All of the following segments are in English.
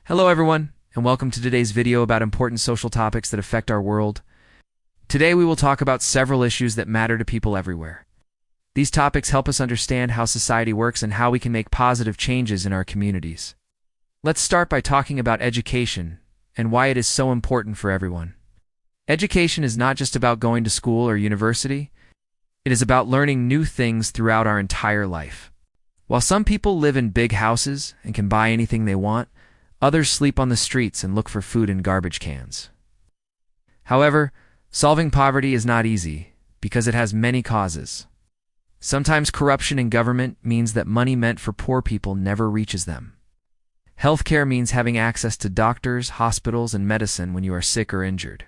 Hello everyone, and welcome to today's video about important social topics that affect our world. Today we will talk about several issues that matter to people everywhere. These topics help us understand how society works and how we can make positive changes in our communities. Let's start by talking about education and why it is so important for everyone. Education is not just about going to school or university. It is about learning new things throughout our entire life. While some people live in big houses and can buy anything they want, others sleep on the streets and look for food in garbage cans. However, solving poverty is not easy because it has many causes. Sometimes corruption in government means that money meant for poor people never reaches them. Healthcare means having access to doctors, hospitals, and medicine when you are sick or injured.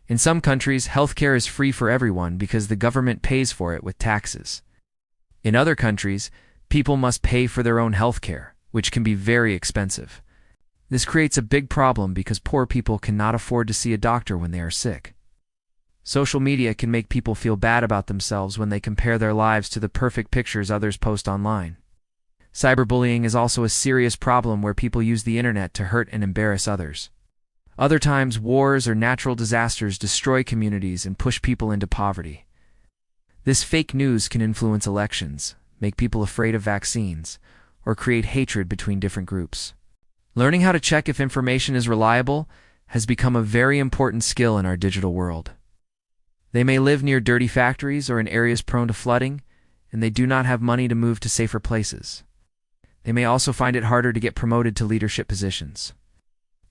In some countries, healthcare is free for everyone because the government pays for it with taxes. In other countries, people must pay for their own healthcare, which can be very expensive. This creates a big problem because poor people cannot afford to see a doctor when they are sick. Social media can make people feel bad about themselves when they compare their lives to the perfect pictures others post online. Cyberbullying is also a serious problem where people use the internet to hurt and embarrass others. Other times, wars or natural disasters destroy communities and push people into poverty. This fake news can influence elections, make people afraid of vaccines, or create hatred between different groups. Learning how to check if information is reliable has become a very important skill in our digital world. They may live near dirty factories or in areas prone to flooding, and they do not have money to move to safer places. They may also find it harder to get promoted to leadership positions.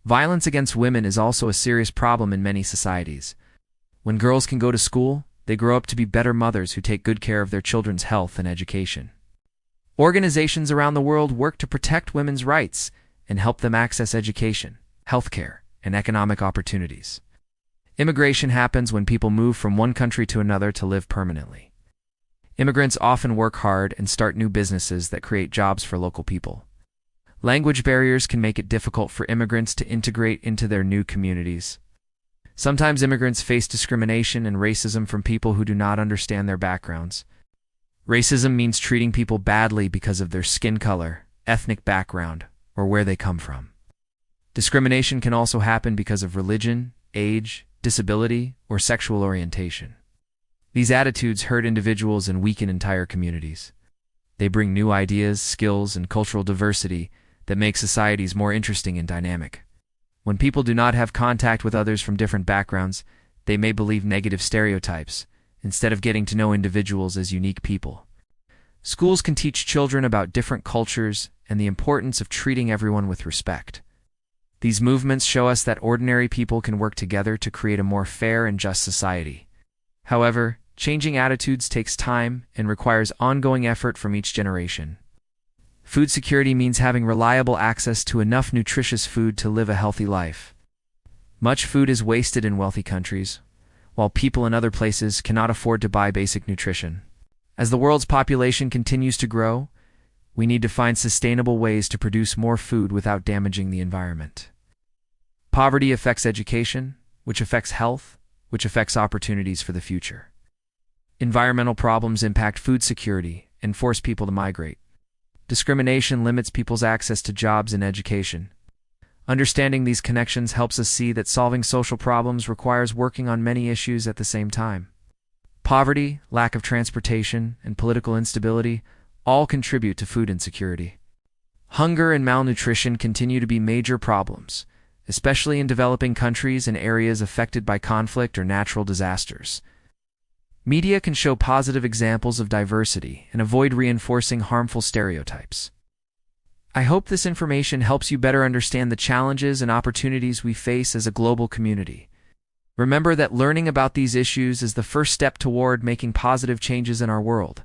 Violence against women is also a serious problem in many societies. When girls can go to school, they grow up to be better mothers who take good care of their children's health and education. Organizations around the world work to protect women's rights and help them access education, healthcare, and economic opportunities. Immigration happens when people move from one country to another to live permanently. Immigrants often work hard and start new businesses that create jobs for local people. Language barriers can make it difficult for immigrants to integrate into their new communities. Sometimes immigrants face discrimination and racism from people who do not understand their backgrounds. Racism means treating people badly because of their skin color, ethnic background, or where they come from. Discrimination can also happen because of religion, age, disability, or sexual orientation. These attitudes hurt individuals and weaken entire communities. They bring new ideas, skills, and cultural diversity that make societies more interesting and dynamic. When people do not have contact with others from different backgrounds, they may believe negative stereotypes, instead of getting to know individuals as unique people. Schools can teach children about different cultures and the importance of treating everyone with respect. These movements show us that ordinary people can work together to create a more fair and just society. However, changing attitudes takes time and requires ongoing effort from each generation. Food security means having reliable access to enough nutritious food to live a healthy life. Much food is wasted in wealthy countries, while people in other places cannot afford to buy basic nutrition. As the world's population continues to grow, we need to find sustainable ways to produce more food without damaging the environment. Poverty affects education, which affects health, which affects opportunities for the future. Environmental problems impact food security and force people to migrate. Discrimination limits people's access to jobs and education. Understanding these connections helps us see that solving social problems requires working on many issues at the same time. Poverty, lack of transportation, and political instability all contribute to food insecurity. Hunger and malnutrition continue to be major problems, especially in developing countries and areas affected by conflict or natural disasters. Media can show positive examples of diversity and avoid reinforcing harmful stereotypes. I hope this information helps you better understand the challenges and opportunities we face as a global community. Remember that learning about these issues is the first step toward making positive changes in our world.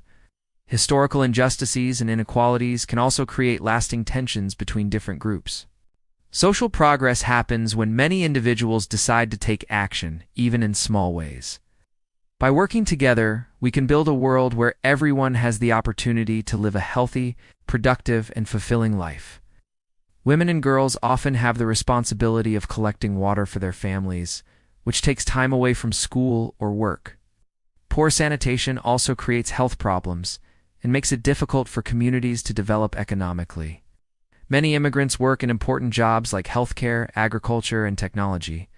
Historical injustices and inequalities can also create lasting tensions between different groups. Social progress happens when many individuals decide to take action, even in small ways. By working together, we can build a world where everyone has the opportunity to live a healthy, productive, and fulfilling life. Women and girls often have the responsibility of collecting water for their families, which takes time away from school or work. Poor sanitation also creates health problems and makes it difficult for communities to develop economically. Many immigrants work in important jobs like healthcare, agriculture, and technology.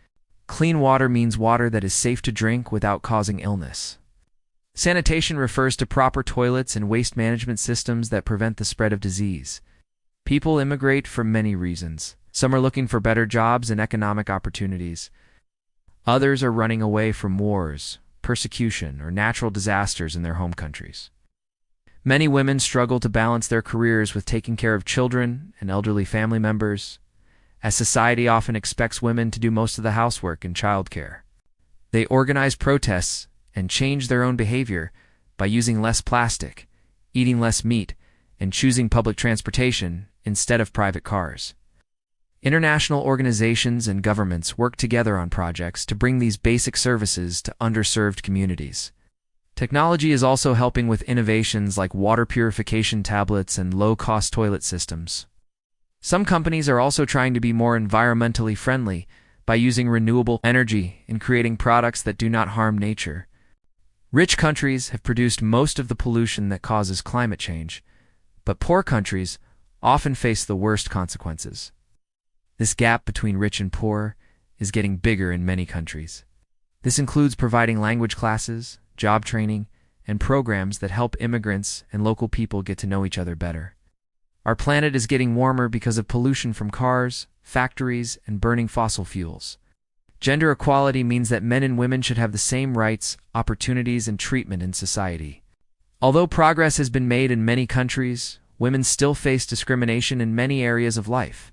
Clean water means water that is safe to drink without causing illness. Sanitation refers to proper toilets and waste management systems that prevent the spread of disease. People immigrate for many reasons. Some are looking for better jobs and economic opportunities. Others are running away from wars, persecution, or natural disasters in their home countries. Many women struggle to balance their careers with taking care of children and elderly family members, as society often expects women to do most of the housework and childcare. They organize protests and change their own behavior by using less plastic, eating less meat, and choosing public transportation instead of private cars. International organizations and governments work together on projects to bring these basic services to underserved communities. Technology is also helping with innovations like water purification tablets and low-cost toilet systems. Some companies are also trying to be more environmentally friendly by using renewable energy and creating products that do not harm nature. Rich countries have produced most of the pollution that causes climate change, but poor countries often face the worst consequences. This gap between rich and poor is getting bigger in many countries. This includes providing language classes, job training, and programs that help immigrants and local people get to know each other better. Our planet is getting warmer because of pollution from cars, factories, and burning fossil fuels. Gender equality means that men and women should have the same rights, opportunities, and treatment in society. Although progress has been made in many countries, women still face discrimination in many areas of life.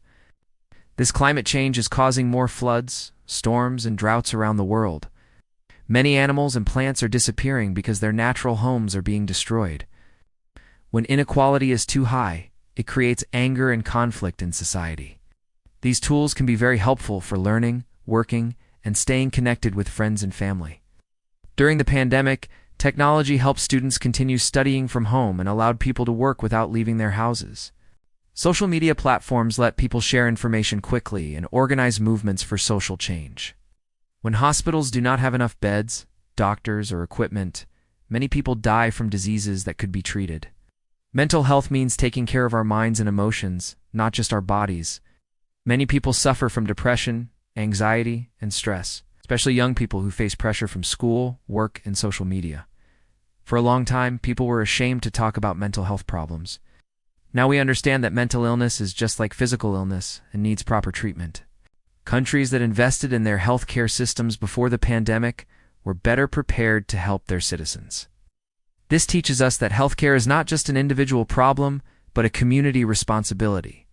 This climate change is causing more floods, storms, and droughts around the world. Many animals and plants are disappearing because their natural homes are being destroyed. When inequality is too high, it creates anger and conflict in society. These tools can be very helpful for learning, working, and staying connected with friends and family. During the pandemic, technology helped students continue studying from home and allowed people to work without leaving their houses. Social media platforms let people share information quickly and organize movements for social change. When hospitals do not have enough beds, doctors, or equipment, many people die from diseases that could be treated. Mental health means taking care of our minds and emotions, not just our bodies. Many people suffer from depression, anxiety, and stress, especially young people who face pressure from school, work, and social media. For a long time, people were ashamed to talk about mental health problems. Now we understand that mental illness is just like physical illness and needs proper treatment. Countries that invested in their healthcare systems before the pandemic were better prepared to help their citizens. This teaches us that healthcare is not just an individual problem, but a community responsibility.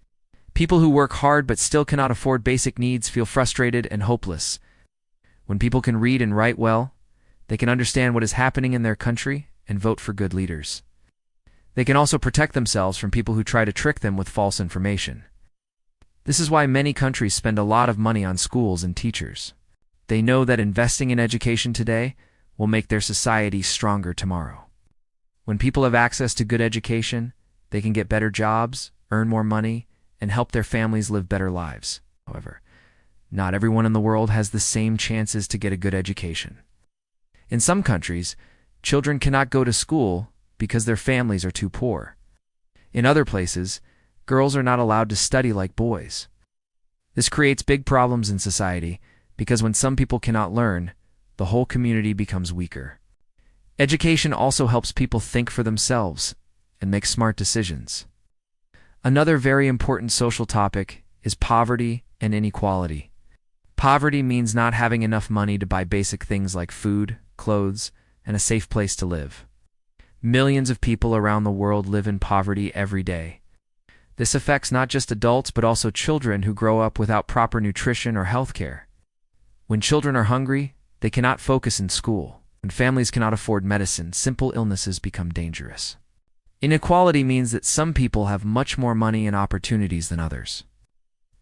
People who work hard but still cannot afford basic needs feel frustrated and hopeless. When people can read and write well, they can understand what is happening in their country and vote for good leaders. They can also protect themselves from people who try to trick them with false information. This is why many countries spend a lot of money on schools and teachers. They know that investing in education today will make their society stronger tomorrow. When people have access to good education, they can get better jobs, earn more money, and help their families live better lives. However, not everyone in the world has the same chances to get a good education. In some countries, children cannot go to school because their families are too poor. In other places, girls are not allowed to study like boys. This creates big problems in society because when some people cannot learn, the whole community becomes weaker. Education also helps people think for themselves and make smart decisions. Another very important social topic is poverty and inequality. Poverty means not having enough money to buy basic things like food, clothes, and a safe place to live. Millions of people around the world live in poverty every day. This affects not just adults but also children who grow up without proper nutrition or health care. When children are hungry, they cannot focus in school. When families cannot afford medicine, simple illnesses become dangerous. Inequality means that some people have much more money and opportunities than others.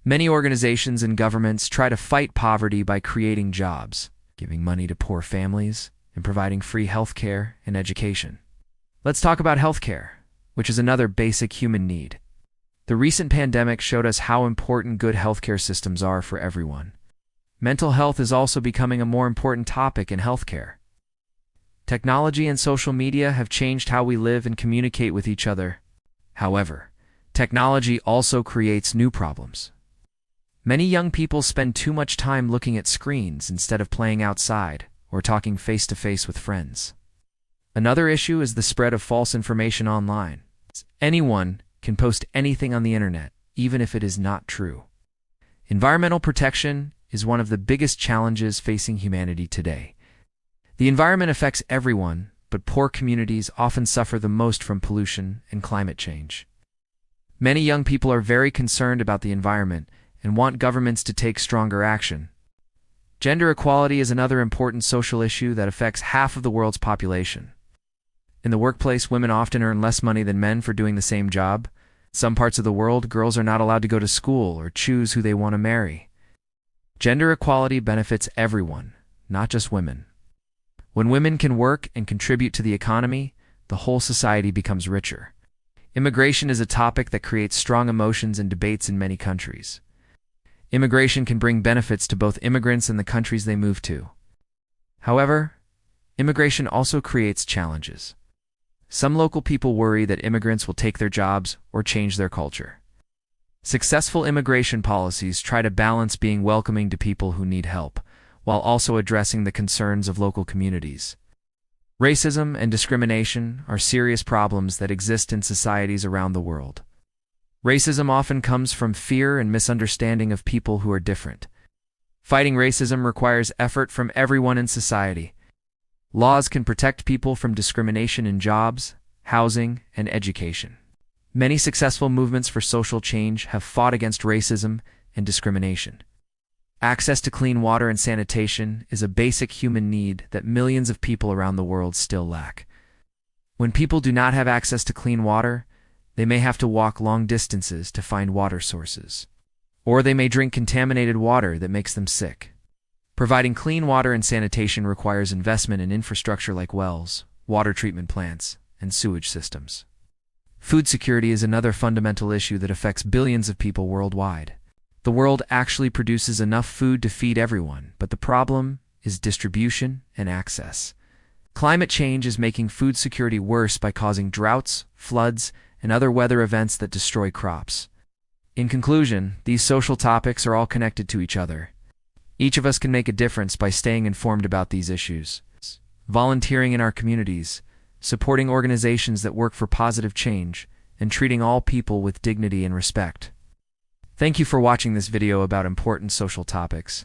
Many organizations and governments try to fight poverty by creating jobs, giving money to poor families, and providing free health care and education. Let's talk about health care, which is another basic human need. The recent pandemic showed us how important good healthcare systems are for everyone. Mental health is also becoming a more important topic in healthcare. Technology and social media have changed how we live and communicate with each other. However, Technology also creates new problems. Many young people spend too much time looking at screens instead of playing outside or talking face-to-face with friends. Another issue is the spread of false information online. Anyone can post anything on the internet, even if it is not true. Environmental protection is one of the biggest challenges facing humanity today. The environment affects everyone, but poor communities often suffer the most from pollution and climate change. Many young people are very concerned about the environment and want governments to take stronger action. Gender equality is another important social issue that affects half of the world's population. In the workplace, women often earn less money than men for doing the same job. In some parts of the world, girls are not allowed to go to school or choose who they want to marry. Gender equality benefits everyone, not just women. When women can work and contribute to the economy, the whole society becomes richer. Immigration is a topic that creates strong emotions and debates in many countries. Immigration can bring benefits to both immigrants and the countries they move to. However, immigration also creates challenges. Some local people worry that immigrants will take their jobs or change their culture. Successful immigration policies try to balance being welcoming to people who need help, while also addressing the concerns of local communities. Racism and discrimination are serious problems that exist in societies around the world. Racism often comes from fear and misunderstanding of people who are different. Fighting racism requires effort from everyone in society. Laws can protect people from discrimination in jobs, housing, and education. Many successful movements for social change have fought against racism and discrimination. Access to clean water and sanitation is a basic human need that millions of people around the world still lack. When people do not have access to clean water, they may have to walk long distances to find water sources. Or they may drink contaminated water that makes them sick. Providing clean water and sanitation requires investment in infrastructure like wells, water treatment plants, and sewage systems. Food security is another fundamental issue that affects billions of people worldwide. The world actually produces enough food to feed everyone, but the problem is distribution and access. Climate change is making food security worse by causing droughts, floods, and other weather events that destroy crops. In conclusion, these social topics are all connected to each other. Each of us can make a difference by staying informed about these issues, volunteering in our communities, supporting organizations that work for positive change, and treating all people with dignity and respect. Thank you for watching this video about important social topics.